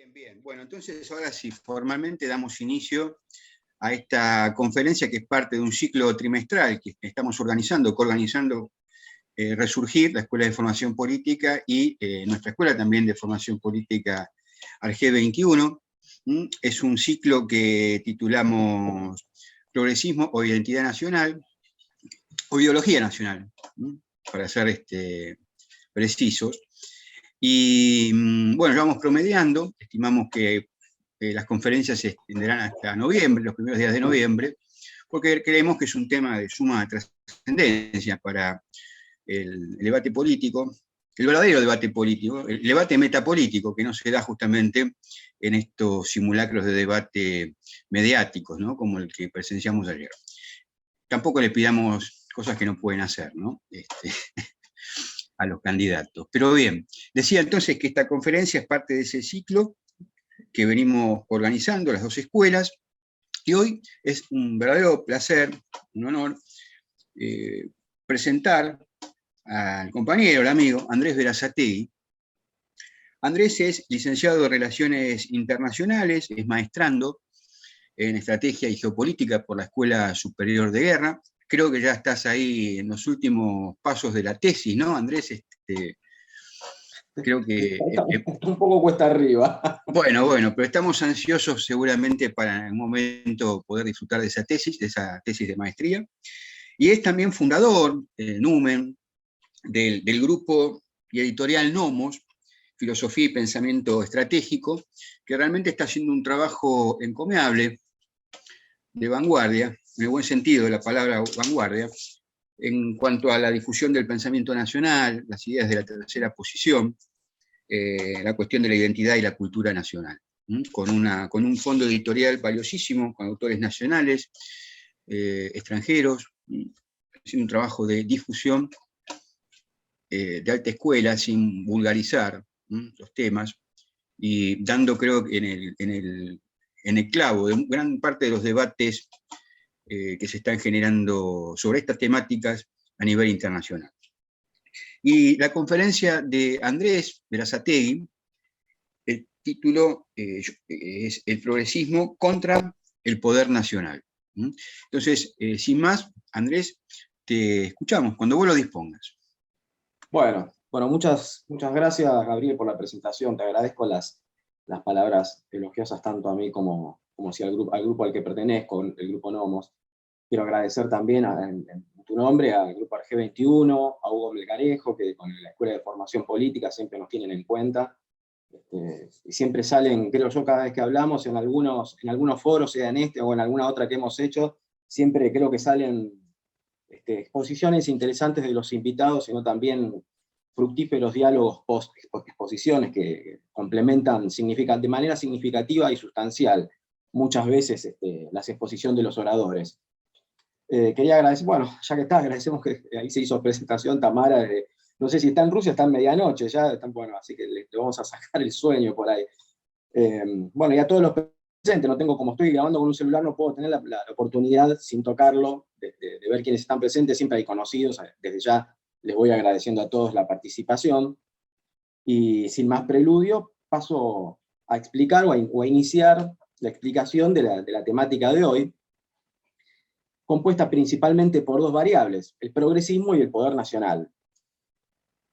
Bien, bien. Bueno, entonces ahora sí, formalmente damos inicio a esta conferencia que es parte de un ciclo trimestral que estamos organizando, coorganizando Resurgir, la Escuela de Formación Política, y nuestra Escuela también de Formación Política, Arge 21. Es un ciclo que titulamos Progresismo o Identidad Nacional, o Ideología Nacional, para ser precisos. Y bueno, ya vamos promediando, estimamos que las conferencias se extenderán hasta noviembre, los primeros días de noviembre, porque creemos que es un tema de suma trascendencia para el debate político, el verdadero debate político, el debate metapolítico que no se da justamente en estos simulacros de debate mediáticos, ¿no? Como el que presenciamos ayer. Tampoco le pidamos cosas que no pueden hacer, ¿no? A los candidatos. Pero bien, decía entonces que esta conferencia es parte de ese ciclo que venimos organizando las dos escuelas, y hoy es un verdadero placer, un honor, presentar al compañero, al amigo Andrés Berazategui. Andrés es licenciado en Relaciones Internacionales, es maestrando en Estrategia y Geopolítica por la Escuela Superior de Guerra. Creo que ya estás ahí en los últimos pasos de la tesis, ¿no, Andrés? Creo que... un poco cuesta arriba. Bueno, pero estamos ansiosos seguramente para en un momento poder disfrutar de esa tesis de maestría. Y es también fundador, Numen, del grupo y editorial Nomos, Filosofía y Pensamiento Estratégico, que realmente está haciendo un trabajo encomiable, de vanguardia, en el buen sentido de la palabra vanguardia, en cuanto a la difusión del pensamiento nacional, las ideas de la tercera posición, la cuestión de la identidad y la cultura nacional, con un fondo editorial valiosísimo, con autores nacionales, extranjeros, haciendo un trabajo de difusión de alta escuela, sin vulgarizar los temas, y dando, creo, en el clavo de gran parte de los debates que se están generando sobre estas temáticas a nivel internacional. Y la conferencia de Andrés Berazategui, el título es El progresismo contra el poder nacional. Entonces, sin más, Andrés, te escuchamos cuando vos lo dispongas. Bueno, muchas gracias, Gabriel, por la presentación. Te agradezco las palabras elogiosas tanto a mí como si al grupo al que pertenezco, el grupo Nomos. Quiero agradecer también en tu nombre al grupo Arge 21, a Hugo Melgarejo, que con la Escuela de Formación Política siempre nos tienen en cuenta. Y siempre salen, creo yo, cada vez que hablamos, en algunos foros, sea en este o en alguna otra que hemos hecho, siempre creo que salen exposiciones interesantes de los invitados, sino también fructíferos diálogos post-exposiciones que complementan de manera significativa y sustancial muchas veces la exposición de los oradores. Quería agradecer, ya que está, agradecemos que ahí se hizo presentación Tamara, no sé si está en Rusia, está en medianoche, ya están, así que le vamos a sacar el sueño por ahí. Y a todos los presentes, como estoy grabando con un celular, no puedo tener la oportunidad, sin tocarlo, de ver quiénes están presentes, siempre hay conocidos, desde ya les voy agradeciendo a todos la participación, y sin más preludio, paso a explicar o a iniciar la explicación de la temática de hoy, compuesta principalmente por dos variables, el progresismo y el poder nacional.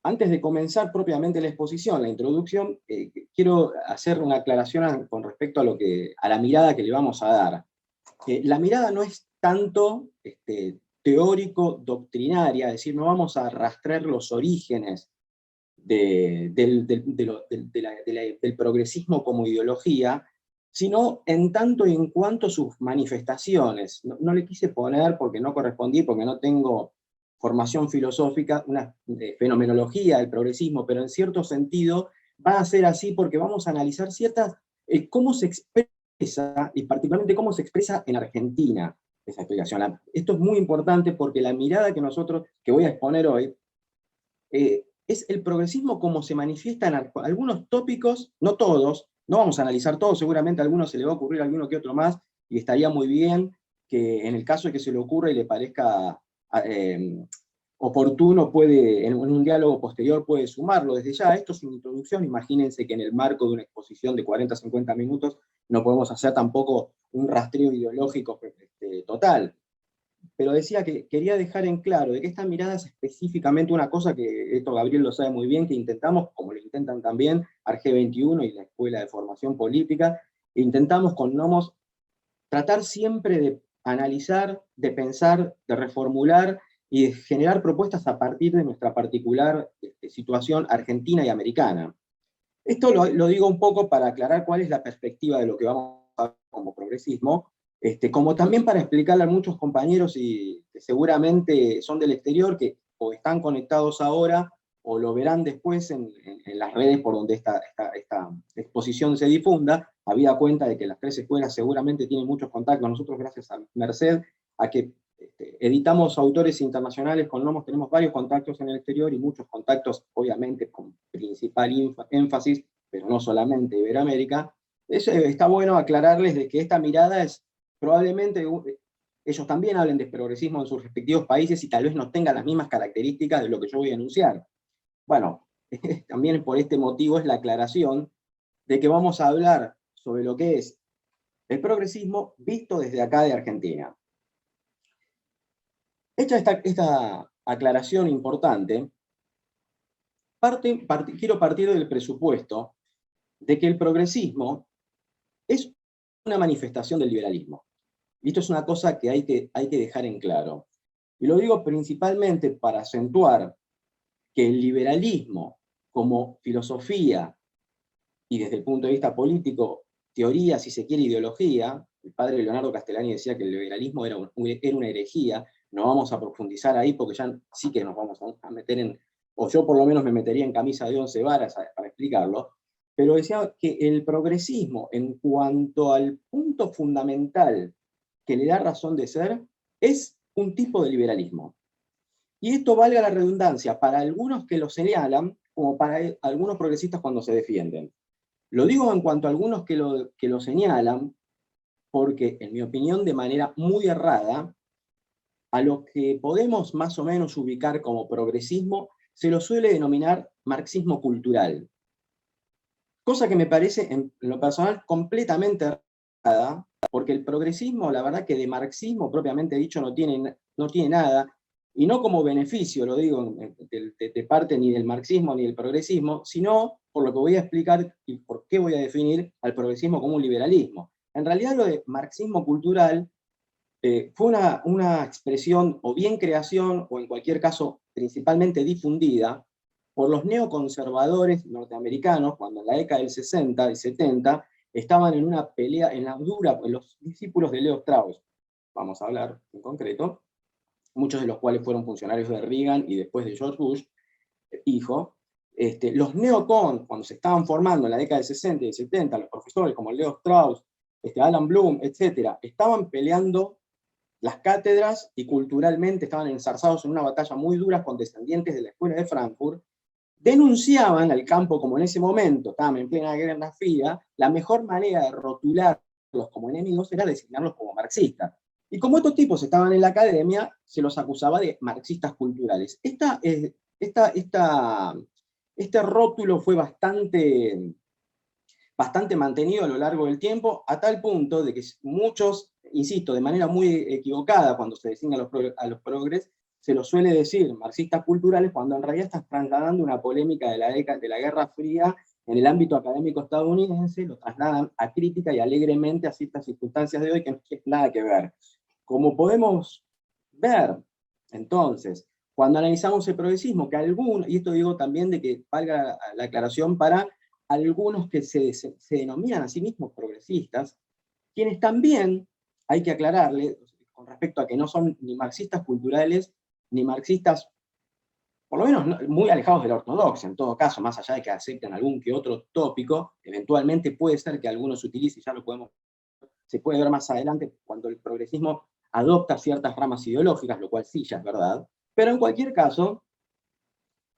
Antes de comenzar propiamente la exposición, la introducción, quiero hacer una aclaración con respecto a la mirada que le vamos a dar. La mirada no es tanto teórico-doctrinaria, es decir, no vamos a rastrear los orígenes del progresismo como ideología, sino en tanto y en cuanto sus manifestaciones. No le quise poner, porque no correspondí, porque no tengo formación filosófica, una fenomenología del progresismo, pero en cierto sentido va a ser así porque vamos a analizar cómo se expresa, y particularmente cómo se expresa en Argentina esa explicación. Esto es muy importante porque la mirada que voy a exponer hoy, es el progresismo como se manifiesta en algunos tópicos, no todos, no vamos a analizar todos, seguramente a algunos se le va a ocurrir alguno que otro más, y estaría muy bien que en el caso de que se le ocurra y le parezca oportuno en un diálogo posterior puede sumarlo desde ya. Esto es una introducción, imagínense que en el marco de una exposición de 40 a 50 minutos no podemos hacer tampoco un rastreo ideológico total. Pero decía que quería dejar en claro de que esta mirada es específicamente una cosa que esto Gabriel lo sabe muy bien, que intentamos, como lo intentan también Arge21 y la Escuela de Formación Política, intentamos con Nomos tratar siempre de analizar, de pensar, de reformular y de generar propuestas a partir de nuestra particular situación argentina y americana. Esto lo digo un poco para aclarar cuál es la perspectiva de lo que vamos a ver como progresismo, como también para explicarle a muchos compañeros que seguramente son del exterior, que o están conectados ahora o lo verán después en las redes por donde esta exposición se difunda, habida cuenta de que las tres escuelas seguramente tienen muchos contactos. Nosotros, gracias a Merced, a que editamos autores internacionales con Nomos, tenemos varios contactos en el exterior y muchos contactos, obviamente, con principal énfasis, pero no solamente Iberoamérica. Está bueno aclararles de que esta mirada es probablemente, ellos también hablen de progresismo en sus respectivos países y tal vez no tengan las mismas características de lo que yo voy a enunciar. Bueno, también por este motivo es la aclaración de que vamos a hablar sobre lo que es el progresismo visto desde acá de Argentina. Hecha esta aclaración importante, quiero partir del presupuesto de que el progresismo es una manifestación del liberalismo. Y esto es una cosa que hay que dejar en claro. Y lo digo principalmente para acentuar que el liberalismo como filosofía y desde el punto de vista político, teoría, si se quiere, ideología, el padre Leonardo Castellani decía que el liberalismo era una herejía. No vamos a profundizar ahí porque ya sí que nos vamos a meter en, o yo por lo menos me metería en camisa de 11 varas para explicarlo, pero decía que el progresismo, en cuanto al punto fundamental que le da razón de ser, es un tipo de liberalismo. Y esto, valga la redundancia, para algunos que lo señalan, como para algunos progresistas cuando se defienden. Lo digo en cuanto a algunos que lo señalan, porque, en mi opinión, de manera muy errada, a lo que podemos más o menos ubicar como progresismo, se lo suele denominar marxismo cultural. Cosa que me parece, en lo personal, completamente errada, porque el progresismo, la verdad que de marxismo propiamente dicho no tiene nada, y no como beneficio, lo digo, de parte ni del marxismo ni del progresismo, sino por lo que voy a explicar y por qué voy a definir al progresismo como un liberalismo. En realidad lo de marxismo cultural fue una expresión o bien creación, o en cualquier caso principalmente difundida, por los neoconservadores norteamericanos, cuando en la década del 60 y 70 estaban en una pelea, en los discípulos de Leo Strauss, vamos a hablar en concreto, muchos de los cuales fueron funcionarios de Reagan y después de George Bush, hijo. Los neocon, cuando se estaban formando en la década del 60 y 70, los profesores como Leo Strauss, Alan Bloom, etc., estaban peleando las cátedras y culturalmente estaban enzarzados en una batalla muy dura con descendientes de la Escuela de Frankfurt, denunciaban al campo como en ese momento, estaban en plena Guerra Fría, la mejor manera de rotularlos como enemigos era designarlos como marxistas. Y como estos tipos estaban en la academia, se los acusaba de marxistas culturales. Este rótulo fue bastante mantenido a lo largo del tiempo, a tal punto de que muchos, insisto, de manera muy equivocada, cuando se designa a los progres, se los suele decir marxistas culturales, cuando en realidad están trasladando una polémica de la Guerra Fría en el ámbito académico estadounidense, lo trasladan a crítica y alegremente a ciertas circunstancias de hoy que no tienen nada que ver. Como podemos ver, entonces, cuando analizamos el progresismo, que algunos, y esto digo también de que valga la aclaración para algunos que se denominan a sí mismos progresistas, quienes también, hay que aclararle, con respecto a que no son ni marxistas culturales, ni marxistas, por lo menos muy alejados de la ortodoxia, en todo caso, más allá de que acepten algún que otro tópico, eventualmente puede ser que algunos utilicen, ya se puede ver más adelante, cuando el progresismo adopta ciertas ramas ideológicas, lo cual sí ya es verdad, pero en cualquier caso,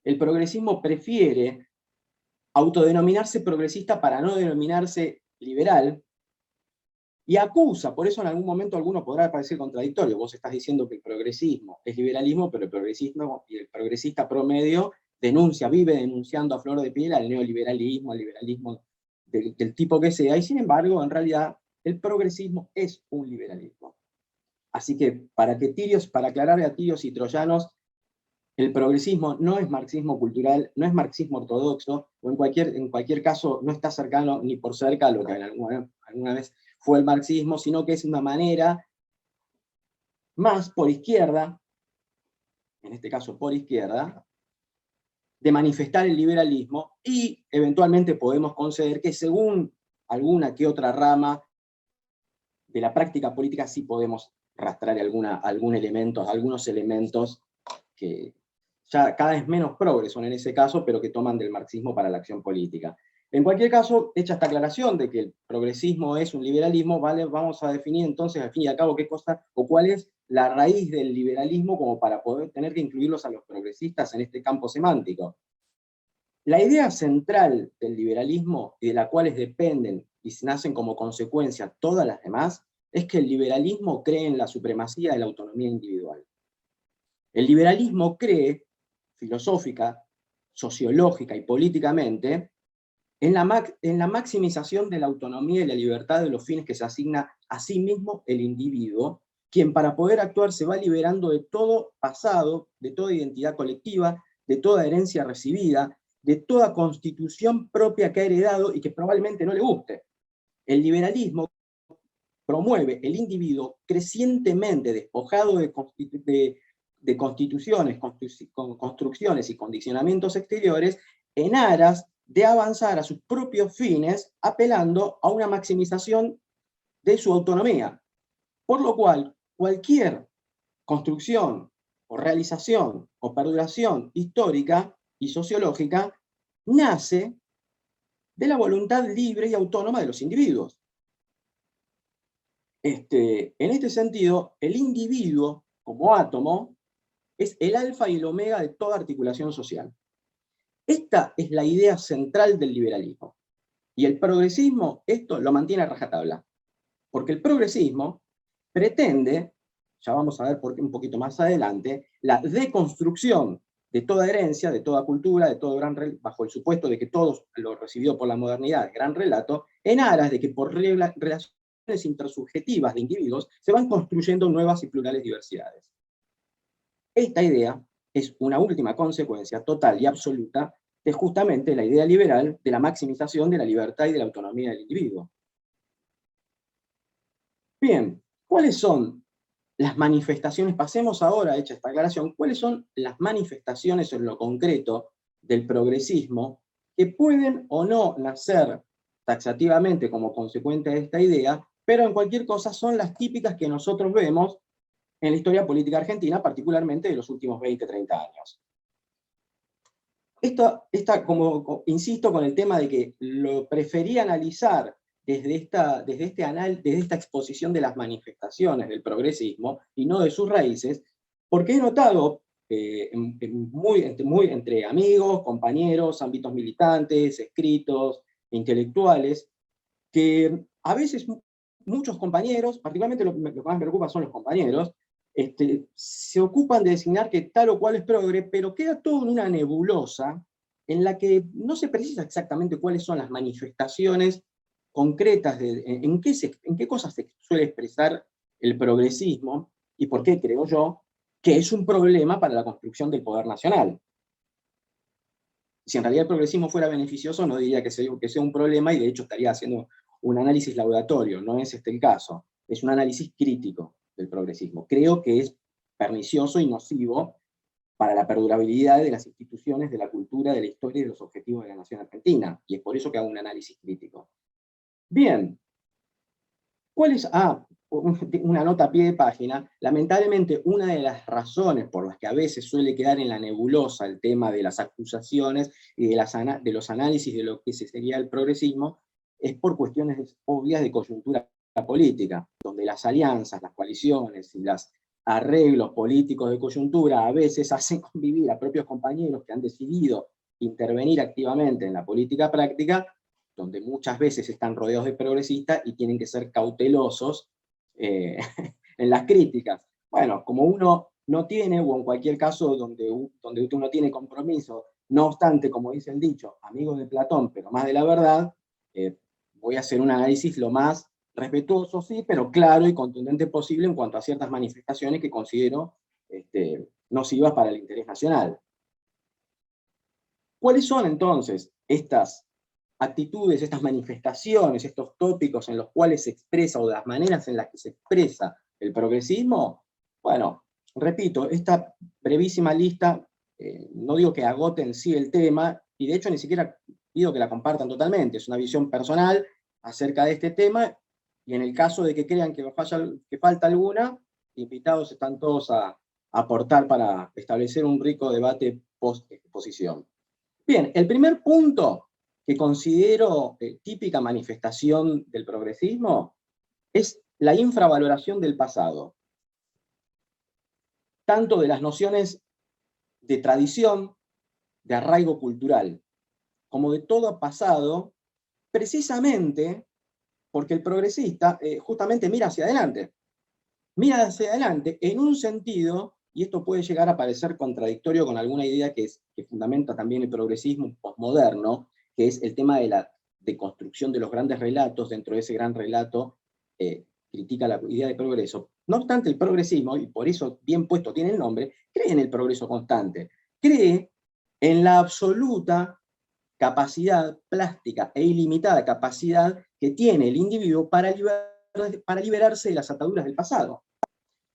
el progresismo prefiere autodenominarse progresista para no denominarse liberal, y acusa, por eso en algún momento alguno podrá parecer contradictorio, vos estás diciendo que el progresismo es liberalismo, pero el progresismo y el progresista promedio vive denunciando a flor de piel al neoliberalismo, al liberalismo del tipo que sea, y sin embargo, en realidad, el progresismo es un liberalismo. Así que para aclararle a tirios y troyanos, el progresismo no es marxismo cultural, no es marxismo ortodoxo, o en cualquier caso no está cercano ni por cerca a lo que alguna vez fue el marxismo, sino que es una manera más por izquierda, en este caso por izquierda, de manifestar el liberalismo, y eventualmente podemos conceder que según alguna que otra rama de la práctica política sí podemos rastrear algunos elementos que ya cada vez menos progres son en ese caso, pero que toman del marxismo para la acción política. En cualquier caso, hecha esta aclaración de que el progresismo es un liberalismo, ¿vale? Vamos a definir entonces, al fin y al cabo, qué cosa o cuál es la raíz del liberalismo como para poder tener que incluirlos a los progresistas en este campo semántico. La idea central del liberalismo y de la cual dependen y nacen como consecuencia todas las demás es que el liberalismo cree en la supremacía de la autonomía individual. El liberalismo cree, filosófica, sociológica y políticamente, en la maximización de la autonomía y la libertad de los fines que se asigna a sí mismo el individuo, quien para poder actuar se va liberando de todo pasado, de toda identidad colectiva, de toda herencia recibida, de toda constitución propia que ha heredado y que probablemente no le guste. El liberalismo promueve el individuo crecientemente despojado de constituciones, construcciones y condicionamientos exteriores en aras de avanzar a sus propios fines, apelando a una maximización de su autonomía. Por lo cual, cualquier construcción o realización o perduración histórica y sociológica nace de la voluntad libre y autónoma de los individuos. En este sentido, el individuo, como átomo, es el alfa y el omega de toda articulación social. Esta es la idea central del liberalismo. Y el progresismo esto lo mantiene a rajatabla. Porque el progresismo pretende, ya vamos a ver por qué un poquito más adelante, la deconstrucción de toda herencia, de toda cultura, de todo bajo el supuesto de que todo lo recibió por la modernidad, gran relato, en aras de que por relaciones intersubjetivas de individuos se van construyendo nuevas y plurales diversidades. Esta idea es una última consecuencia total y absoluta de justamente la idea liberal de la maximización de la libertad y de la autonomía del individuo. Bien, ¿cuáles son las manifestaciones? Pasemos ahora, hecha esta aclaración, ¿cuáles son las manifestaciones en lo concreto del progresismo que pueden o no nacer taxativamente como consecuencia de esta idea, pero en cualquier cosa son las típicas que nosotros vemos en la historia política argentina, particularmente de los últimos 20, 30 años? Como insisto con el tema de que lo preferí analizar desde esta exposición de las manifestaciones del progresismo y no de sus raíces, porque he notado entre amigos, compañeros, ámbitos militantes, escritos, intelectuales, que a veces muchos compañeros, particularmente lo que más me preocupa son los compañeros, se ocupan de designar que tal o cual es progre, pero queda todo en una nebulosa en la que no se precisa exactamente cuáles son las manifestaciones concretas en qué cosas se suele expresar el progresismo y por qué creo yo que es un problema para la construcción del poder nacional. Si en realidad el progresismo fuera beneficioso, no diría que sea un problema, y de hecho estaría haciendo un análisis laudatorio. No es este el caso, es un análisis crítico del progresismo. Creo que es pernicioso y nocivo para la perdurabilidad de las instituciones, de la cultura, de la historia y de los objetivos de la nación argentina, y es por eso que hago un análisis crítico. Bien, ¿cuál es? Una nota a pie de página. Lamentablemente, una de las razones por las que a veces suele quedar en la nebulosa el tema de las acusaciones y de los análisis de lo que sería el progresismo es por cuestiones obvias de coyuntura política, donde las alianzas, las coaliciones y los arreglos políticos de coyuntura a veces hacen convivir a propios compañeros que han decidido intervenir activamente en la política práctica donde muchas veces están rodeados de progresistas y tienen que ser cautelosos en las críticas. Bueno, como uno no tiene, o en cualquier caso donde uno no tiene compromiso, no obstante, como dice el dicho, amigos de Platón, pero más de la verdad, voy a hacer un análisis lo más respetuoso, sí, pero claro y contundente posible en cuanto a ciertas manifestaciones que considero nocivas para el interés nacional. ¿Cuáles son entonces estas actitudes, estas manifestaciones, estos tópicos en los cuales se expresa, o las maneras en las que se expresa el progresismo? Bueno, repito, esta brevísima lista, no digo que agote en sí el tema, y de hecho ni siquiera pido que la compartan totalmente, es una visión personal acerca de este tema, y en el caso de que crean que falta alguna, invitados están todos a aportar para establecer un rico debate post-exposición. Bien, el primer punto que considero típica manifestación del progresismo es la infravaloración del pasado, tanto de las nociones de tradición, de arraigo cultural, como de todo pasado, precisamente porque el progresista justamente mira hacia adelante en un sentido, y esto puede llegar a parecer contradictorio con alguna idea que fundamenta también el progresismo posmoderno, que es el tema de la deconstrucción de los grandes relatos. Dentro de ese gran relato critica la idea de progreso. No obstante, el progresismo, y por eso bien puesto tiene el nombre, cree en el progreso constante, cree en la absoluta capacidad plástica e ilimitada capacidad que tiene el individuo para liberarse de las ataduras del pasado.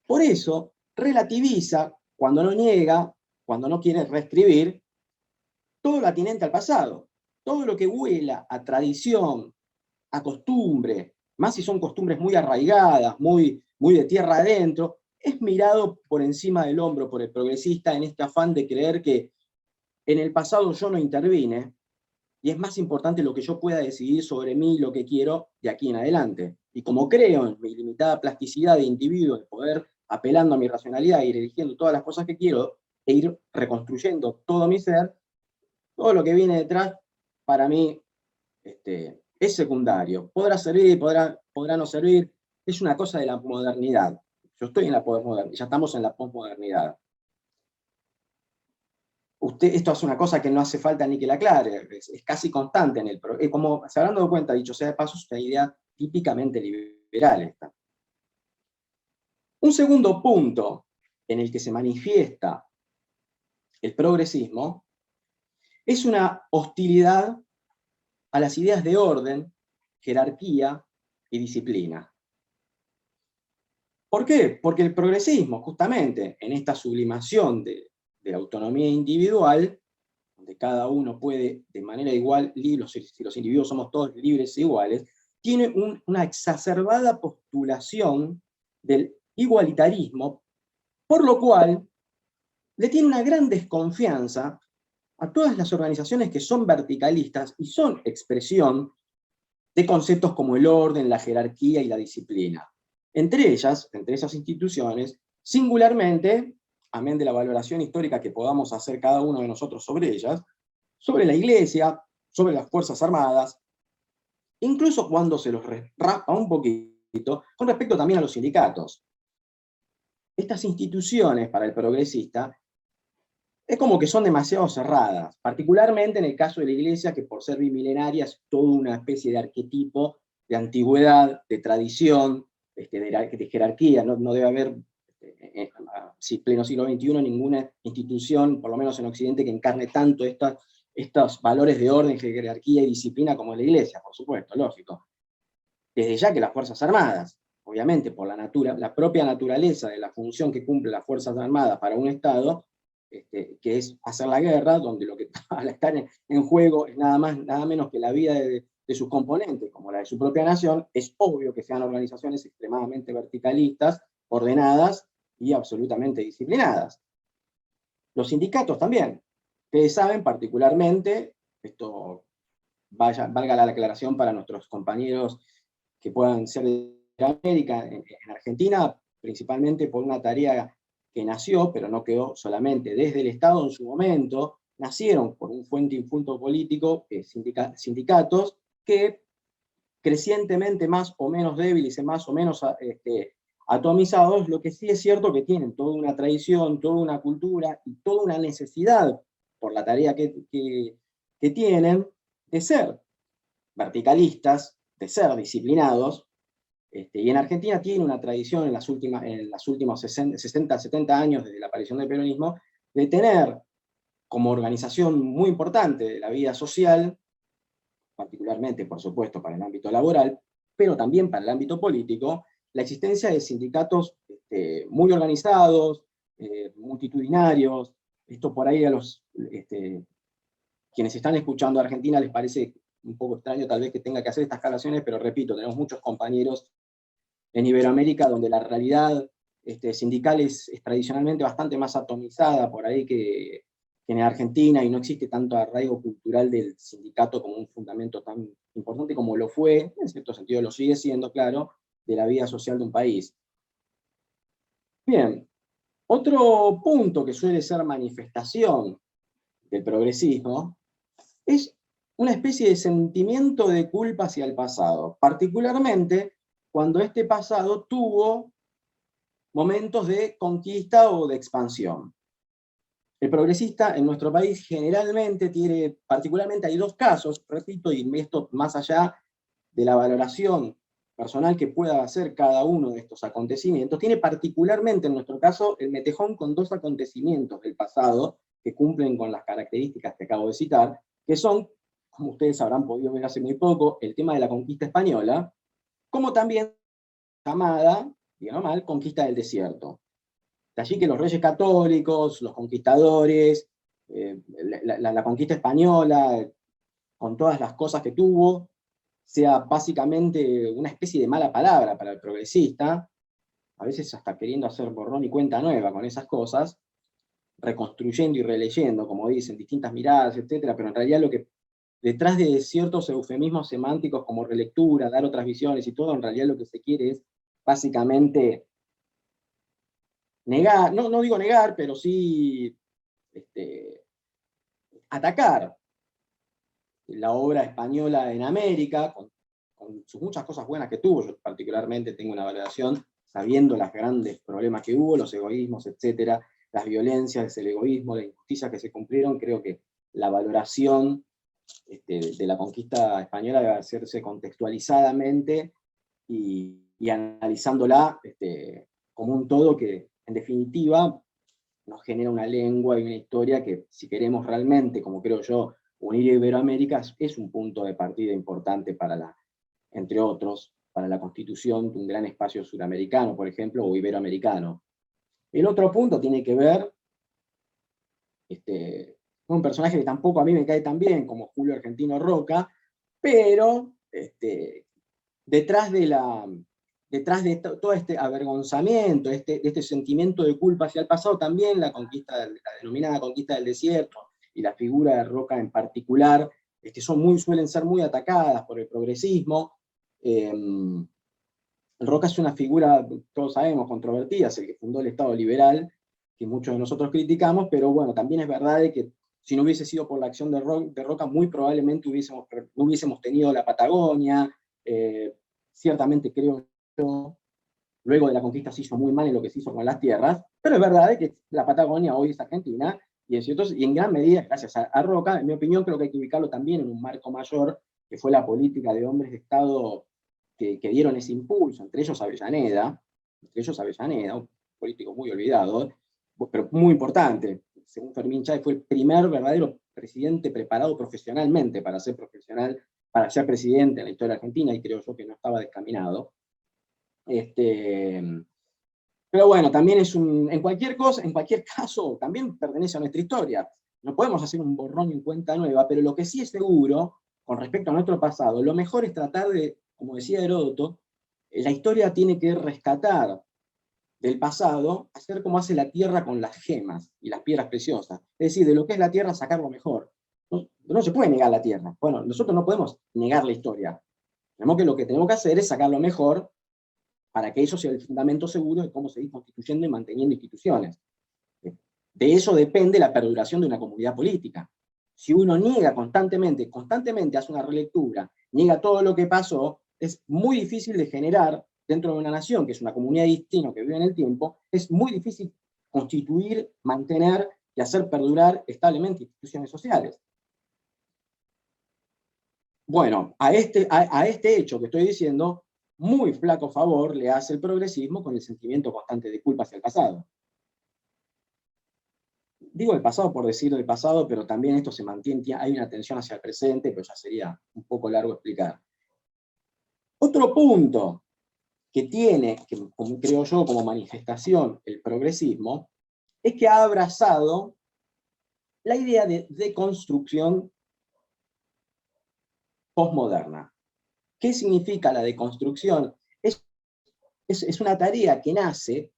Por eso relativiza, cuando no niega, cuando no quiere reescribir, todo lo atinente al pasado, todo lo que huela a tradición, a costumbre, más si son costumbres muy arraigadas, muy de tierra adentro, es mirado por encima del hombro por el progresista en este afán de creer que en el pasado yo no intervine, y es más importante lo que yo pueda decidir sobre mí, lo que quiero de aquí en adelante. Y como creo en mi limitada plasticidad de individuo, de poder, apelando a mi racionalidad, ir eligiendo todas las cosas que quiero, e ir reconstruyendo todo mi ser, todo lo que viene detrás, para mí, es secundario. Podrá servir, podrá no servir, es una cosa de la modernidad. Yo estoy en la posmodernidad, ya estamos en la posmodernidad. Esto es una cosa que no hace falta ni que la aclare, es casi constante en el progreso. Como se habrán dado cuenta, dicho sea de paso, es una idea típicamente liberal esta. Un segundo punto en el que se manifiesta el progresismo es una hostilidad a las ideas de orden, jerarquía y disciplina. ¿Por qué? Porque el progresismo, justamente en esta sublimación de la autonomía individual, donde cada uno puede de manera igual, si los individuos somos todos libres e iguales, tiene una exacerbada postulación del igualitarismo, por lo cual le tiene una gran desconfianza a todas las organizaciones que son verticalistas y son expresión de conceptos como el orden, la jerarquía y la disciplina. Entre esas instituciones, singularmente, amén de la valoración histórica que podamos hacer cada uno de nosotros sobre ellas, sobre la Iglesia, sobre las Fuerzas Armadas, incluso cuando se los raspa un poquito, con respecto también a los sindicatos. Estas instituciones, para el progresista, es como que son demasiado cerradas, particularmente en el caso de la Iglesia, que por ser bimilenaria es toda una especie de arquetipo de antigüedad, de tradición, de jerarquía. No debe haber, pleno siglo XXI, ninguna institución, por lo menos en Occidente, que encarne tanto estos valores de orden, jerarquía y disciplina como la Iglesia, por supuesto, lógico. Desde ya que las Fuerzas Armadas, obviamente por la propia naturaleza de la función que cumplen las Fuerzas Armadas para un Estado, que es hacer la guerra, donde lo que al estar en juego es nada menos que la vida de sus componentes, como la de su propia nación, es obvio que sean organizaciones extremadamente verticalistas, ordenadas y absolutamente disciplinadas. Los sindicatos también. Ustedes saben particularmente, esto valga la aclaración para nuestros compañeros que puedan ser de América, en Argentina, principalmente por una tarea que nació, pero no quedó solamente desde el Estado en su momento, nacieron por un fuente infunto político, sindicatos, que crecientemente más o menos débiles y más o menos atomizados, lo que sí es cierto que tienen toda una tradición, toda una cultura y toda una necesidad por la tarea que tienen de ser verticalistas, de ser disciplinados, y en Argentina tiene una tradición en los últimos 60, 70 años desde la aparición del peronismo, de tener como organización muy importante de la vida social, particularmente, por supuesto, para el ámbito laboral, pero también para el ámbito político, la existencia de sindicatos muy organizados, multitudinarios. Esto por ahí a quienes están escuchando a Argentina les parece un poco extraño tal vez que tenga que hacer estas aclaraciones, pero repito, tenemos muchos compañeros en Iberoamérica donde la realidad sindical es tradicionalmente bastante más atomizada por ahí que en Argentina, y no existe tanto arraigo cultural del sindicato como un fundamento tan importante como lo fue, en cierto sentido lo sigue siendo, claro, de la vida social de un país. Bien, otro punto que suele ser manifestación del progresismo es una especie de sentimiento de culpa hacia el pasado, particularmente cuando este pasado tuvo momentos de conquista o de expansión. El progresista en nuestro país generalmente tiene, particularmente hay dos casos, repito, y esto más allá de la valoración personal que pueda hacer cada uno de estos acontecimientos, tiene particularmente en nuestro caso el metejón con dos acontecimientos del pasado que cumplen con las características que acabo de citar, que son, como ustedes habrán podido ver hace muy poco, el tema de la conquista española, como también llamada, digamos mal, conquista del desierto. De allí que los reyes católicos, los conquistadores, la conquista española, con todas las cosas que tuvo, sea básicamente una especie de mala palabra para el progresista, a veces hasta queriendo hacer borrón y cuenta nueva con esas cosas, reconstruyendo y releyendo, como dicen, distintas miradas, etcétera, pero en realidad lo que detrás de ciertos eufemismos semánticos como relectura, dar otras visiones y todo, en realidad lo que se quiere es básicamente negar, no digo negar, pero sí atacar la obra española en América, con sus muchas cosas buenas que tuvo. Yo particularmente tengo una valoración, sabiendo los grandes problemas que hubo, los egoísmos, etcétera, las violencias, el egoísmo, las injusticias que se cumplieron, creo que la valoración de la conquista española debe hacerse contextualizadamente y analizándola como un todo que, en definitiva, nos genera una lengua y una historia que, si queremos realmente, como creo yo, unir Iberoamérica, es un punto de partida importante para entre otros, para la constitución de un gran espacio suramericano, por ejemplo, o iberoamericano. El otro punto tiene que ver con un personaje que tampoco a mí me cae tan bien como Julio Argentino Roca, pero detrás de todo este avergonzamiento, este sentimiento de culpa hacia el pasado, también la denominada conquista del desierto, y la figura de Roca en particular, suelen ser muy atacadas por el progresismo. Roca es una figura, todos sabemos, controvertida, es el que fundó el Estado liberal, que muchos de nosotros criticamos, pero bueno, también es verdad de que si no hubiese sido por la acción de Roca, muy probablemente no hubiésemos tenido la Patagonia. Ciertamente creo yo, luego de la conquista se hizo muy mal en lo que se hizo con las tierras, pero es verdad que la Patagonia hoy es Argentina, y en gran medida, gracias a Roca, en mi opinión, creo que hay que ubicarlo también en un marco mayor, que fue la política de hombres de Estado que dieron ese impulso, entre ellos Avellaneda, un político muy olvidado, pero muy importante. Según Fermín Chávez, fue el primer verdadero presidente preparado profesionalmente para ser presidente en la historia argentina, y creo yo que no estaba descaminado. Pero bueno, también en cualquier caso, también pertenece a nuestra historia. No podemos hacer un borrón y cuenta nueva, pero lo que sí es seguro, con respecto a nuestro pasado, lo mejor es tratar de, como decía Heródoto, la historia tiene que rescatar del pasado, hacer como hace la tierra con las gemas y las piedras preciosas. Es decir, de lo que es la tierra, sacar lo mejor. No se puede negar la tierra. Bueno, nosotros no podemos negar la historia. Lo que tenemos que hacer es sacar lo mejor para que eso sea el fundamento seguro de cómo seguir constituyendo y manteniendo instituciones. De eso depende la perduración de una comunidad política. si uno niega constantemente hace una relectura, niega todo lo que pasó, es muy difícil de generar dentro de una nación, que es una comunidad de destinos que vive en el tiempo, es muy difícil constituir, mantener y hacer perdurar establemente instituciones sociales. Bueno, a este hecho que estoy diciendo, muy flaco favor le hace el progresismo con el sentimiento constante de culpa hacia el pasado. Digo el pasado por decir del pasado, pero también esto se mantiene, hay una tensión hacia el presente, pero ya sería un poco largo explicar. Otro punto que tiene, que como creo yo como manifestación el progresismo, es que ha abrazado la idea de deconstrucción postmoderna. ¿Qué significa la deconstrucción? Es una tarea que nace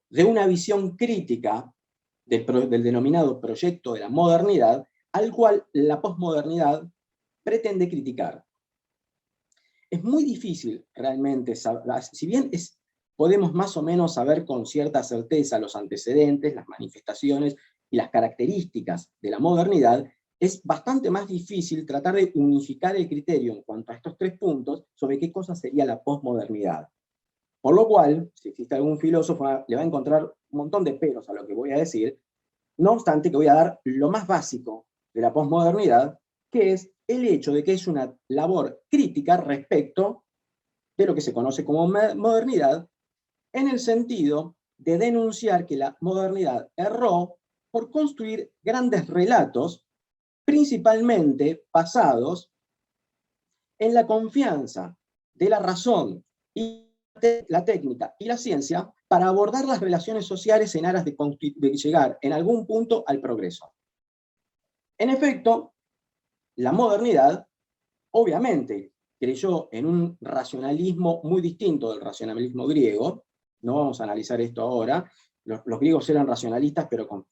de una visión crítica del denominado proyecto de la modernidad, al cual la posmodernidad pretende criticar. Es muy difícil realmente saber, si bien podemos más o menos saber con cierta certeza los antecedentes, las manifestaciones y las características de la modernidad, es bastante más difícil tratar de unificar el criterio en cuanto a estos tres puntos sobre qué cosa sería la posmodernidad. Por lo cual, si existe algún filósofo, le va a encontrar un montón de peros a lo que voy a decir, no obstante que voy a dar lo más básico de la posmodernidad, que es el hecho de que es una labor crítica respecto de lo que se conoce como modernidad, en el sentido de denunciar que la modernidad erró por construir grandes relatos, principalmente basados en la confianza de la razón y la técnica y la ciencia para abordar las relaciones sociales en aras de llegar en algún punto al progreso. En efecto, la modernidad, obviamente, creyó en un racionalismo muy distinto del racionalismo griego. No vamos a analizar esto ahora. Los griegos eran racionalistas, pero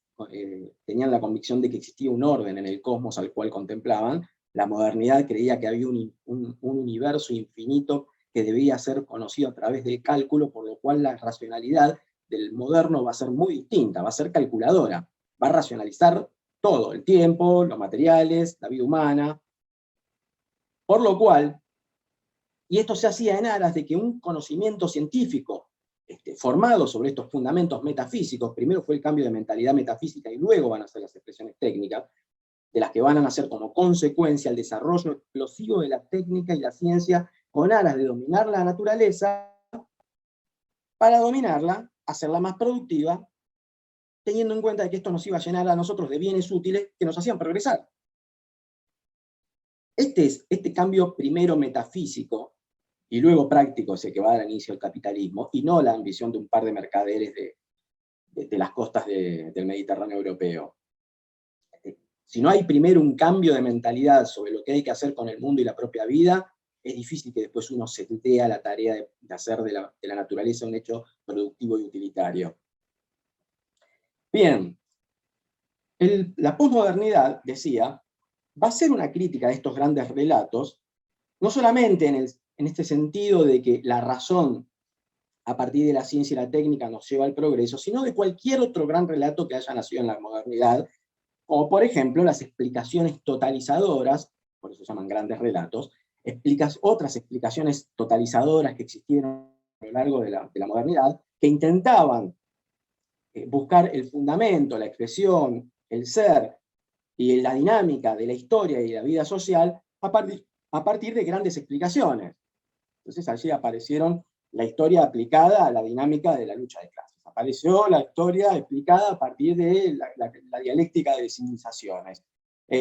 tenían la convicción de que existía un orden en el cosmos al cual contemplaban. La modernidad creía que había un universo infinito que debía ser conocido a través del cálculo, por lo cual la racionalidad del moderno va a ser muy distinta, va a ser calculadora, va a racionalizar todo, el tiempo, los materiales, la vida humana. Por lo cual, y esto se hacía en aras de que un conocimiento científico formado sobre estos fundamentos metafísicos, primero fue el cambio de mentalidad metafísica y luego van a ser las expresiones técnicas, de las que van a nacer como consecuencia el desarrollo explosivo de la técnica y la ciencia con aras de dominar la naturaleza, para dominarla, hacerla más productiva, teniendo en cuenta que esto nos iba a llenar a nosotros de bienes útiles que nos hacían progresar. Este cambio primero metafísico y luego práctico es el que va a dar inicio al capitalismo, y no la ambición de un par de mercaderes de las costas del Mediterráneo europeo. Si no hay primero un cambio de mentalidad sobre lo que hay que hacer con el mundo y la propia vida, es difícil que después uno se dé a la tarea de hacer de la naturaleza un hecho productivo y utilitario. Bien, la posmodernidad, decía, va a ser una crítica de estos grandes relatos, no solamente en este sentido de que la razón a partir de la ciencia y la técnica nos lleva al progreso, sino de cualquier otro gran relato que haya nacido en la modernidad, como por ejemplo las explicaciones totalizadoras, por eso se llaman grandes relatos, otras explicaciones totalizadoras que existieron a lo largo de la modernidad, que intentaban buscar el fundamento, la expresión, el ser y la dinámica de la historia y la vida social a partir de grandes explicaciones. Entonces allí aparecieron la historia aplicada a la dinámica de la lucha de clases. Apareció la historia explicada a partir de la dialéctica de civilizaciones.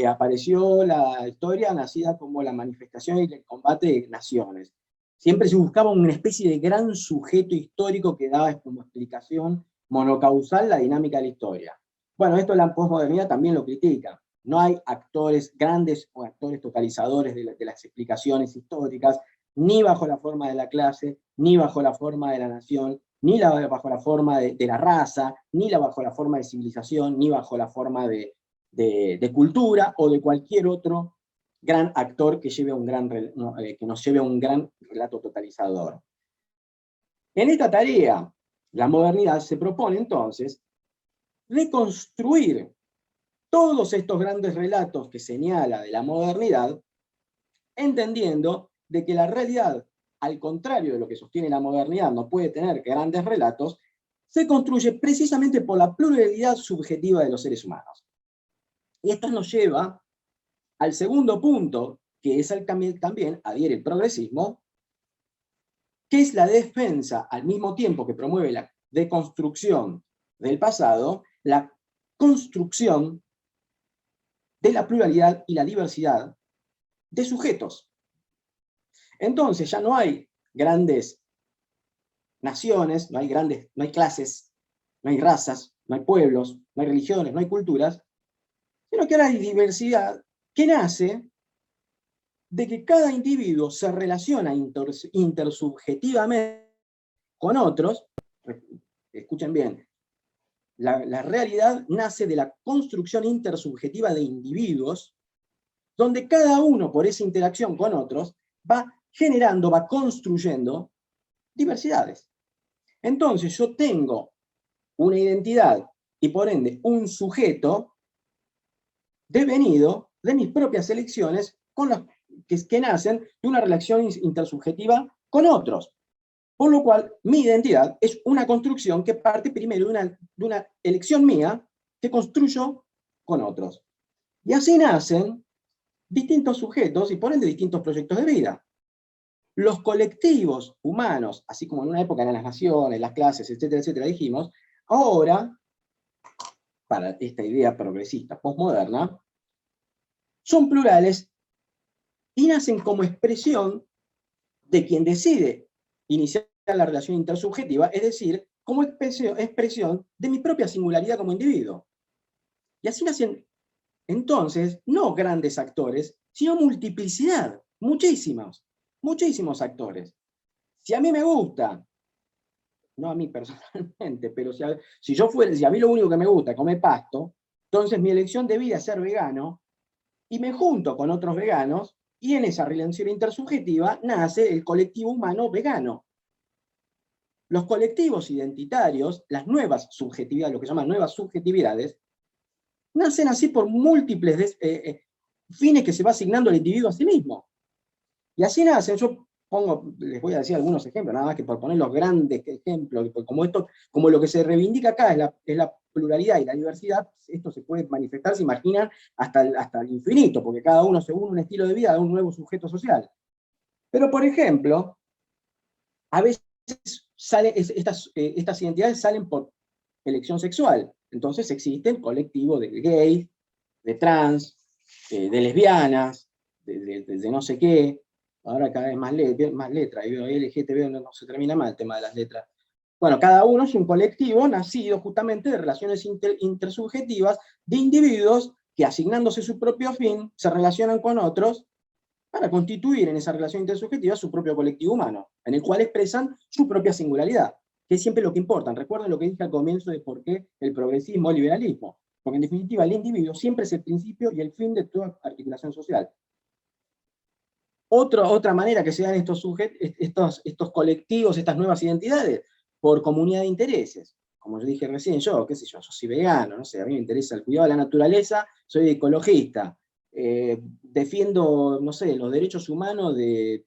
Apareció la historia nacida como la manifestación y el combate de naciones. Siempre se buscaba una especie de gran sujeto histórico que daba como explicación monocausal la dinámica de la historia. Bueno, esto la posmodernidad también lo critica. No hay actores grandes o actores totalizadores de las explicaciones históricas, ni bajo la forma de la clase, ni bajo la forma de la nación, ni bajo la forma de la raza, ni bajo la forma de civilización, ni bajo la forma de cultura o de cualquier otro gran actor que nos lleve a un gran relato totalizador. En esta tarea, la modernidad se propone entonces reconstruir todos estos grandes relatos que señala de la modernidad, entendiendo de que la realidad, al contrario de lo que sostiene la modernidad, no puede tener grandes relatos, se construye precisamente por la pluralidad subjetiva de los seres humanos. Y esto nos lleva al segundo punto, que es al que también adhiere el progresismo, que es la defensa, al mismo tiempo que promueve la deconstrucción del pasado, la construcción de la pluralidad y la diversidad de sujetos. Entonces ya no hay grandes naciones, no hay clases, no hay razas, no hay pueblos, no hay religiones, no hay culturas, sino que ahora hay diversidad que nace de que cada individuo se relaciona intersubjetivamente con otros. Escuchen bien, la realidad nace de la construcción intersubjetiva de individuos, donde cada uno, por esa interacción con otros, va generando, va construyendo diversidades. Entonces yo tengo una identidad y por ende un sujeto devenido de mis propias elecciones con las que nacen de una relación intersubjetiva con otros. Por lo cual, mi identidad es una construcción que parte primero de una elección mía que construyo con otros. Y así nacen distintos sujetos y por ende distintos proyectos de vida. Los colectivos humanos, así como en una época eran las naciones, las clases, etcétera, etcétera, dijimos, ahora, para esta idea progresista postmoderna, son plurales y nacen como expresión de quien decide iniciar la relación intersubjetiva, es decir, como expresión de mi propia singularidad como individuo. Y así nacen, entonces, no grandes actores, sino multiplicidad, muchísimos actores. Si a mí me gusta, no a mí personalmente, pero si a mí lo único que me gusta es comer pasto, entonces mi elección de vida es ser vegano, y me junto con otros veganos, y en esa relación intersubjetiva nace el colectivo humano vegano. Los colectivos identitarios, las nuevas subjetividades, lo que se llaman nuevas subjetividades, nacen así por múltiples fines que se va asignando el individuo a sí mismo. Y así nacen, les voy a decir algunos ejemplos, nada más que por poner los grandes ejemplos, como lo que se reivindica acá es la pluralidad y la diversidad, esto se puede manifestar, se imaginan, hasta el infinito, porque cada uno, según un estilo de vida, da un nuevo sujeto social. Pero, por ejemplo, a veces estas identidades salen por elección sexual. Entonces existen colectivos de gays, de trans, de lesbianas, de no sé qué. Ahora cada vez más letras, y LGTB no se termina mal el tema de las letras. Bueno, cada uno es un colectivo nacido justamente de relaciones intersubjetivas de individuos que, asignándose su propio fin, se relacionan con otros para constituir en esa relación intersubjetiva su propio colectivo humano, en el cual expresan su propia singularidad, que es siempre lo que importa. Recuerden lo que dije al comienzo de por qué el progresismo, el liberalismo, porque en definitiva el individuo siempre es el principio y el fin de toda articulación social. Otra manera que se dan estos colectivos, estas nuevas identidades, por comunidad de intereses. Como yo dije recién, yo soy vegano, no sé, a mí me interesa el cuidado de la naturaleza, soy ecologista, defiendo, no sé, los derechos humanos de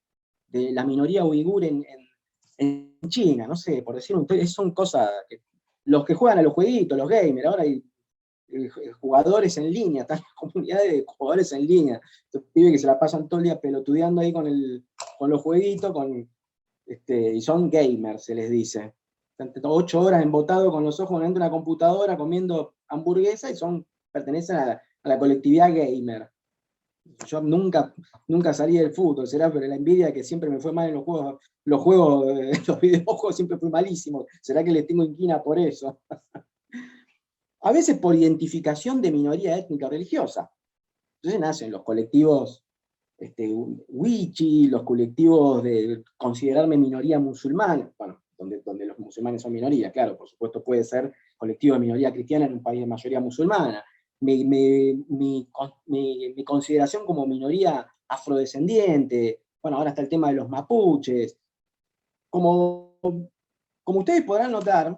la minoría uigur en China, no sé, por decir son cosas que los que juegan a los jueguitos, los gamers, ahora hay jugadores en línea, están comunidades de jugadores en línea, estos pibes que se la pasan todo el día pelotudeando ahí con los jueguitos, y son gamers, se les dice. Están 8 horas embotados con los ojos dentro de una computadora comiendo hamburguesa y pertenecen a la colectividad gamer. Yo nunca salí del fútbol, será, pero la envidia que siempre me fue mal en los videojuegos siempre fui malísimo. ¿Será que les tengo inquina por eso? A veces por identificación de minoría étnica o religiosa. Entonces nacen los colectivos wichi, los colectivos de considerarme minoría musulmana, bueno, donde los musulmanes son minoría, claro, por supuesto puede ser colectivo de minoría cristiana en un país de mayoría musulmana. Mi consideración como minoría afrodescendiente, bueno, ahora está el tema de los mapuches. Como ustedes podrán notar,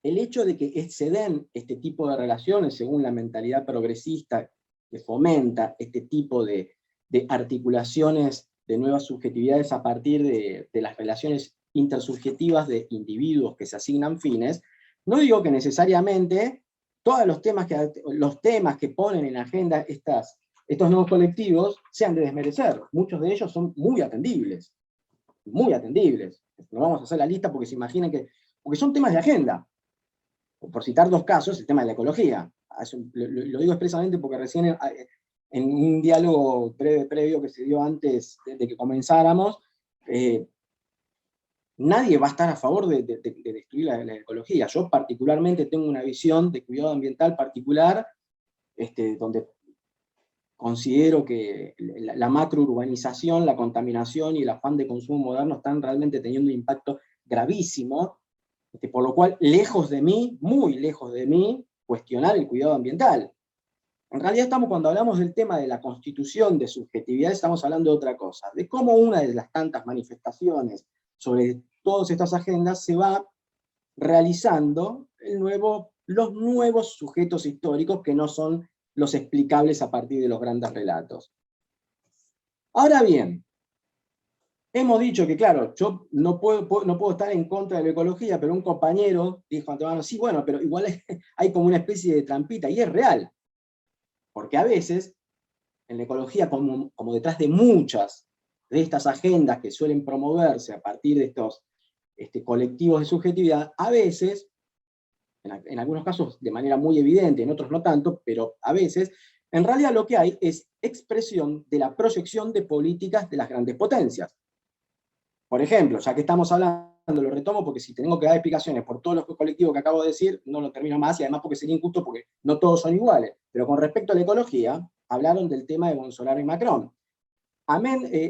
el hecho de que se den este tipo de relaciones según la mentalidad progresista que fomenta este tipo de articulaciones de nuevas subjetividades a partir de las relaciones intersubjetivas de individuos que se asignan fines, no digo que necesariamente todos los temas que ponen en agenda estos nuevos colectivos sean de desmerecer. Muchos de ellos son muy atendibles, muy atendibles. No vamos a hacer la lista porque se imaginen porque son temas de agenda. Por citar dos casos, el tema de la ecología. Lo digo expresamente porque recién en un diálogo previo que se dio antes de que comenzáramos, nadie va a estar a favor de destruir la ecología. Yo particularmente tengo una visión de cuidado ambiental particular, donde considero que la macrourbanización, la contaminación y el afán de consumo moderno están realmente teniendo un impacto gravísimo, por lo cual, lejos de mí, muy lejos de mí, cuestionar el cuidado ambiental. En realidad cuando hablamos del tema de la constitución de subjetividad, estamos hablando de otra cosa, de cómo una de las tantas manifestaciones sobre todas estas agendas se va realizando los nuevos sujetos históricos que no son los explicables a partir de los grandes relatos. Ahora bien, hemos dicho que, claro, yo no puedo estar en contra de la ecología, pero un compañero dijo antemano, sí, bueno, pero igual hay como una especie de trampita, y es real. Porque a veces, en la ecología, como detrás de muchas de estas agendas que suelen promoverse a partir de estos colectivos de subjetividad, a veces, en algunos casos de manera muy evidente, en otros no tanto, pero a veces, en realidad lo que hay es expresión de la proyección de políticas de las grandes potencias. Por ejemplo, ya que estamos hablando, lo retomo porque si tengo que dar explicaciones por todos los colectivos que acabo de decir, no lo termino más, y además porque sería injusto porque no todos son iguales. Pero con respecto a la ecología, hablaron del tema de Bolsonaro y Macron.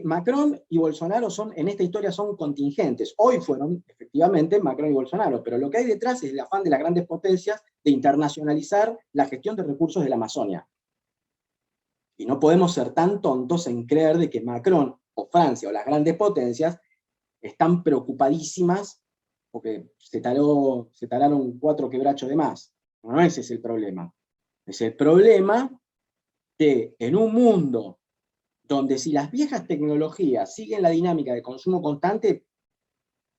Macron y Bolsonaro en esta historia son contingentes. Hoy fueron, efectivamente, Macron y Bolsonaro, pero lo que hay detrás es el afán de las grandes potencias de internacionalizar la gestión de recursos de la Amazonia. Y no podemos ser tan tontos en creer de que Macron o Francia o las grandes potencias están preocupadísimas porque se talaron 4 quebrachos de más. No, ese es el problema. Es el problema de, en un mundo donde si las viejas tecnologías siguen la dinámica de consumo constante,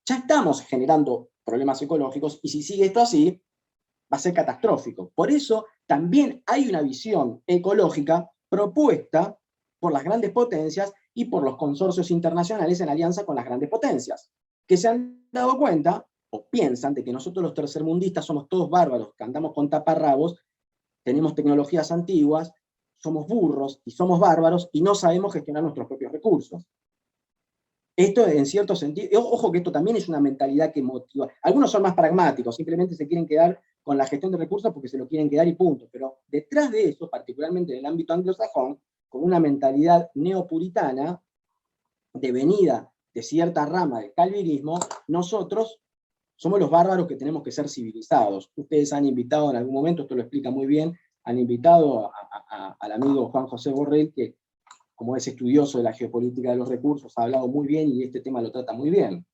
ya estamos generando problemas ecológicos, y si sigue esto así, va a ser catastrófico. Por eso también hay una visión ecológica propuesta por las grandes potencias y por los consorcios internacionales en alianza con las grandes potencias, que se han dado cuenta, o piensan, de que nosotros los tercermundistas somos todos bárbaros, que andamos con taparrabos, tenemos tecnologías antiguas, somos burros y somos bárbaros, y no sabemos gestionar nuestros propios recursos. Esto, en cierto sentido, ojo que esto también es una mentalidad que motiva. Algunos son más pragmáticos, simplemente se quieren quedar con la gestión de recursos porque se lo quieren quedar y punto. Pero detrás de eso, particularmente en el ámbito anglosajón, con una mentalidad neopuritana, devenida de cierta rama del calvinismo, nosotros somos los bárbaros que tenemos que ser civilizados. Ustedes han invitado en algún momento, esto lo explica muy bien, han invitado al amigo Juan José Borrell, que como es estudioso de la geopolítica de los recursos, ha hablado muy bien y este tema lo trata muy bien.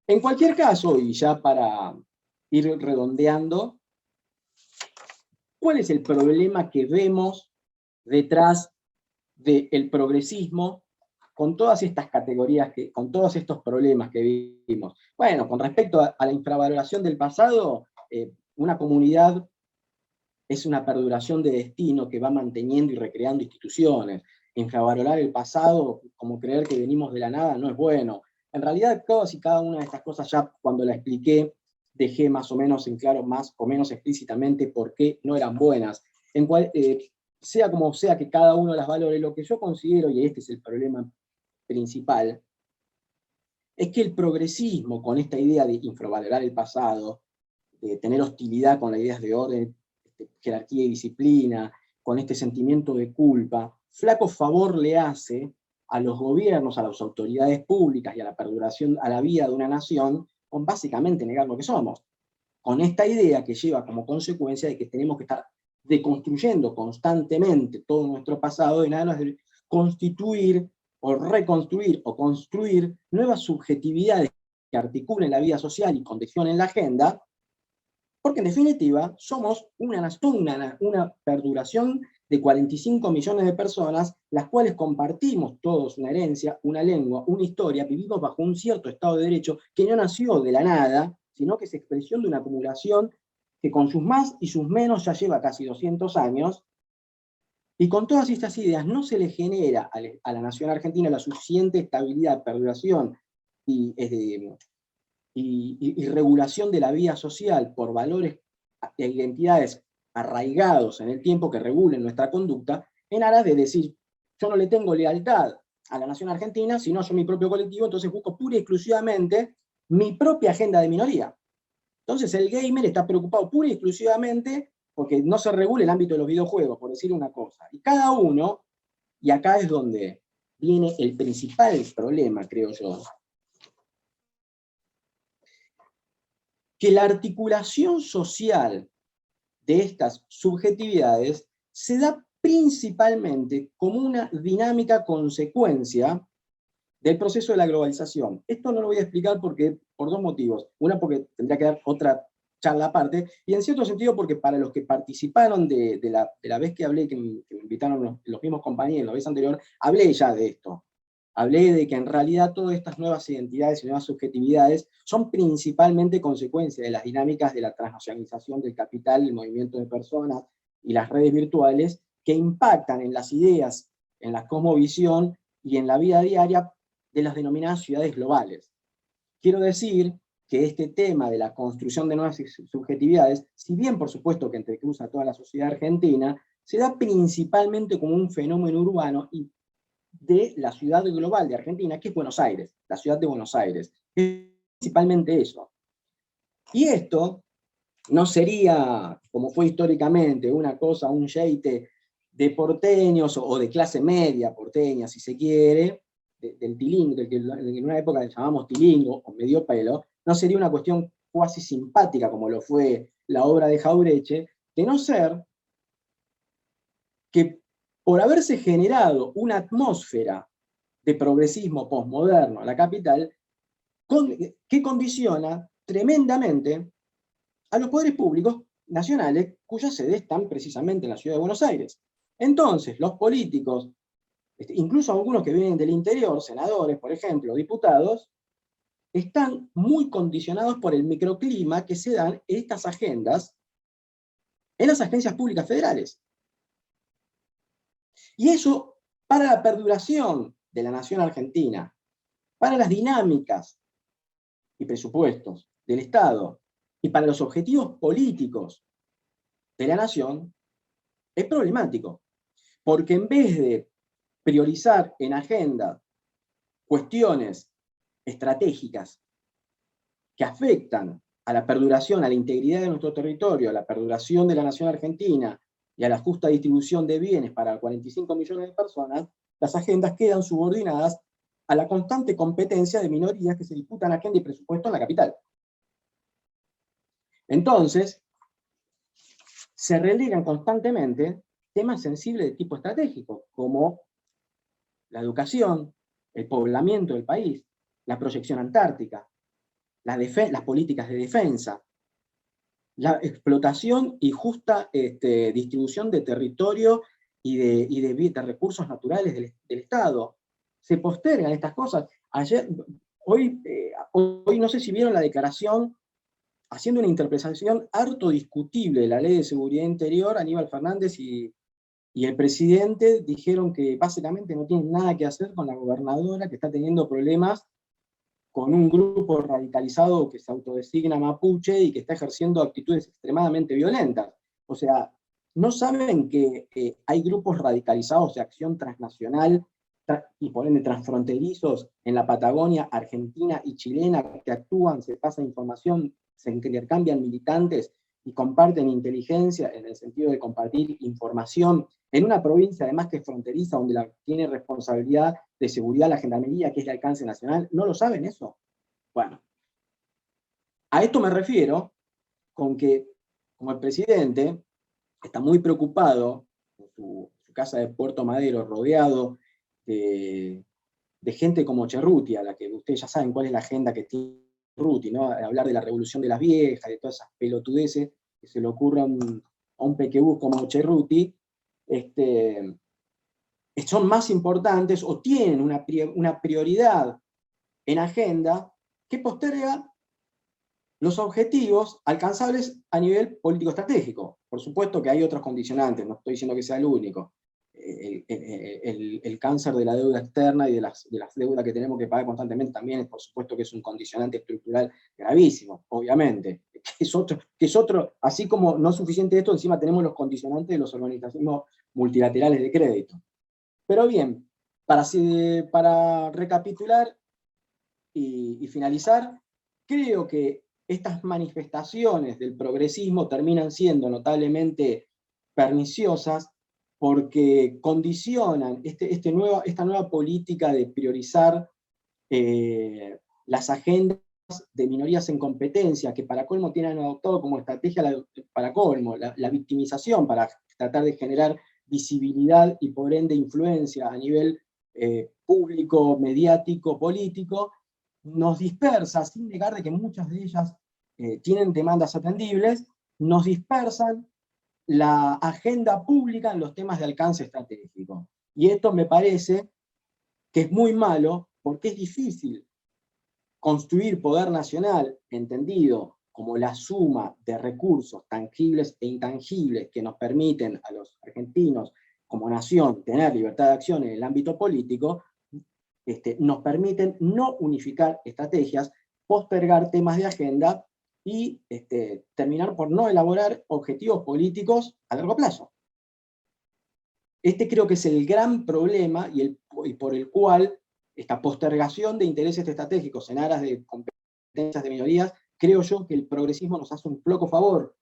En cualquier caso, y ya para ir redondeando, ¿cuál es el problema que vemos detrás del progresismo con todas estas categorías, con todos estos problemas que vimos? Bueno, con respecto a la infravaloración del pasado, una comunidad es una perduración de destino que va manteniendo y recreando instituciones. Infravalorar el pasado, como creer que venimos de la nada, no es bueno. En realidad, todas y cada una de estas cosas, ya cuando la expliqué, dejé más o menos en claro, más o menos explícitamente por qué no eran buenas. Sea como sea que cada uno las valore, lo que yo considero, y este es el problema principal, es que el progresismo, con esta idea de infravalorar el pasado, de tener hostilidad con las ideas de orden, jerarquía y disciplina, con este sentimiento de culpa, flaco favor le hace a los gobiernos, a las autoridades públicas y a la perduración, a la vida de una nación, con básicamente negar lo que somos. Con esta idea que lleva como consecuencia de que tenemos que estar deconstruyendo constantemente todo nuestro pasado y nada más de constituir o reconstruir o construir nuevas subjetividades que articulen la vida social y condicionen la agenda, Porque en definitiva somos una perduración de 45 millones de personas, las cuales compartimos todos una herencia, una lengua, una historia, vivimos bajo un cierto Estado de Derecho que no nació de la nada, sino que es expresión de una acumulación que con sus más y sus menos ya lleva casi 200 años, y con todas estas ideas no se le genera a la nación argentina la suficiente estabilidad, perduración y, y regulación de la vida social por valores e identidades arraigados en el tiempo que regulen nuestra conducta, en aras de decir, yo no le tengo lealtad a la nación argentina, sino yo mi propio colectivo, entonces busco pura y exclusivamente mi propia agenda de minoría. Entonces el gamer está preocupado pura y exclusivamente porque no se regule el ámbito de los videojuegos, por decir una cosa. Y cada uno, y acá es donde viene el principal problema, creo yo, que la articulación social de estas subjetividades se da principalmente como una dinámica consecuencia del proceso de la globalización. Esto no lo voy a explicar por dos motivos. Una, porque tendría que dar otra charla aparte, y en cierto sentido porque para los que participaron de la vez que hablé, que me invitaron los mismos compañeros la vez anterior, hablé ya de esto. Hablé de que en realidad todas estas nuevas identidades y nuevas subjetividades son principalmente consecuencia de las dinámicas de la transnacionalización del capital, el movimiento de personas y las redes virtuales que impactan en las ideas, en la cosmovisión y en la vida diaria de las denominadas ciudades globales. Quiero decir que este tema de la construcción de nuevas subjetividades, si bien por supuesto que entrecruza toda la sociedad argentina, se da principalmente como un fenómeno urbano y de la ciudad global de Argentina, que es Buenos Aires, la ciudad de Buenos Aires. Es principalmente eso. Y esto no sería, como fue históricamente, una cosa, un yeite de porteños o de clase media porteña, si se quiere, del tilingo, del que en una época le llamamos tilingo o medio pelo, no sería una cuestión cuasi simpática como lo fue la obra de Jaureche, de no ser que por haberse generado una atmósfera de progresismo posmoderno a la capital, que condiciona tremendamente a los poderes públicos nacionales cuyas sedes están precisamente en la ciudad de Buenos Aires. Entonces, los políticos, incluso algunos que vienen del interior, senadores, por ejemplo, diputados, están muy condicionados por el microclima que se dan estas agendas en las agencias públicas federales. Y eso, para la perduración de la nación argentina, para las dinámicas y presupuestos del Estado, y para los objetivos políticos de la nación, es problemático. Porque en vez de priorizar en agenda cuestiones estratégicas que afectan a la perduración, a la integridad de nuestro territorio, a la perduración de la nación argentina y a la justa distribución de bienes para 45 millones de personas, las agendas quedan subordinadas a la constante competencia de minorías que se disputan agenda y presupuesto en la capital. Entonces, se relegan constantemente temas sensibles de tipo estratégico, como la educación, el poblamiento del país, la proyección antártica, las políticas de defensa, la explotación y justa distribución de territorio y de recursos naturales del Estado. Se postergan estas cosas. Hoy no sé si vieron la declaración haciendo una interpretación harto discutible de la Ley de Seguridad Interior. Aníbal Fernández y el presidente dijeron que básicamente no tienen nada que hacer con la gobernadora que está teniendo problemas con un grupo radicalizado que se autodesigna mapuche y que está ejerciendo actitudes extremadamente violentas. O sea, no saben que hay grupos radicalizados de acción transnacional y por ende transfronterizos en la Patagonia argentina y chilena que actúan, se pasa información, se intercambian militantes y comparten inteligencia en el sentido de compartir información en una provincia además que es fronteriza, donde tiene responsabilidad de seguridad la Gendarmería, que es de alcance nacional. ¿No lo saben eso? Bueno, a esto me refiero con que, como el presidente está muy preocupado en su casa de Puerto Madero, rodeado de gente como Cerruti, a la que ustedes ya saben cuál es la agenda que tiene Cerruti, ¿no? Hablar de la revolución de las viejas, de todas esas pelotudeces que se le ocurra a un pequebús como Cerruti, son más importantes o tienen una prioridad en agenda que posterga los objetivos alcanzables a nivel político-estratégico. Por supuesto que hay otros condicionantes, no estoy diciendo que sea el único. El cáncer de la deuda externa y de las deudas que tenemos que pagar constantemente también, por supuesto que es un condicionante estructural gravísimo, obviamente. Que es otro, así como no es suficiente esto, encima tenemos los condicionantes de los organismos multilaterales de crédito. Pero bien, para recapitular y finalizar, creo que estas manifestaciones del progresismo terminan siendo notablemente perniciosas porque condicionan esta nueva política de priorizar las agendas de minorías en competencia, que para colmo tienen adoptado como estrategia, para colmo, la victimización, para tratar de generar visibilidad y por ende influencia a nivel público, mediático, político, nos dispersa, sin negar de que muchas de ellas tienen demandas atendibles, nos dispersan la agenda pública en los temas de alcance estratégico. Y esto me parece que es muy malo, porque es difícil construir poder nacional, entendido como la suma de recursos tangibles e intangibles que nos permiten a los argentinos como nación tener libertad de acción en el ámbito político, nos permiten no unificar estrategias, postergar temas de agenda y terminar por no elaborar objetivos políticos a largo plazo. Creo que es el gran problema y por el cual esta postergación de intereses estratégicos en aras de competencias de minorías, creo yo que el progresismo nos hace un flaco favor,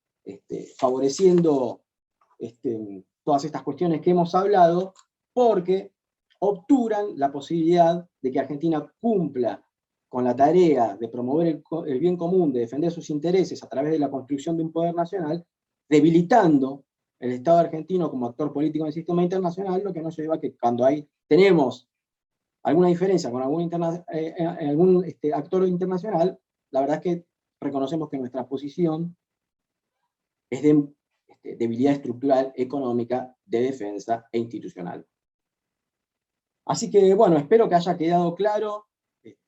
favoreciendo todas estas cuestiones que hemos hablado, porque obturan la posibilidad de que Argentina cumpla con la tarea de promover el bien común, de defender sus intereses a través de la construcción de un poder nacional, debilitando el Estado argentino como actor político en el sistema internacional, lo que nos lleva a que cuando tenemos alguna diferencia con algún actor internacional, la verdad es que reconocemos que nuestra posición es de debilidad estructural, económica, de defensa e institucional. Así que, bueno, espero que haya quedado claro,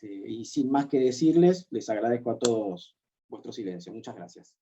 y sin más que decirles, les agradezco a todos vuestro silencio. Muchas gracias.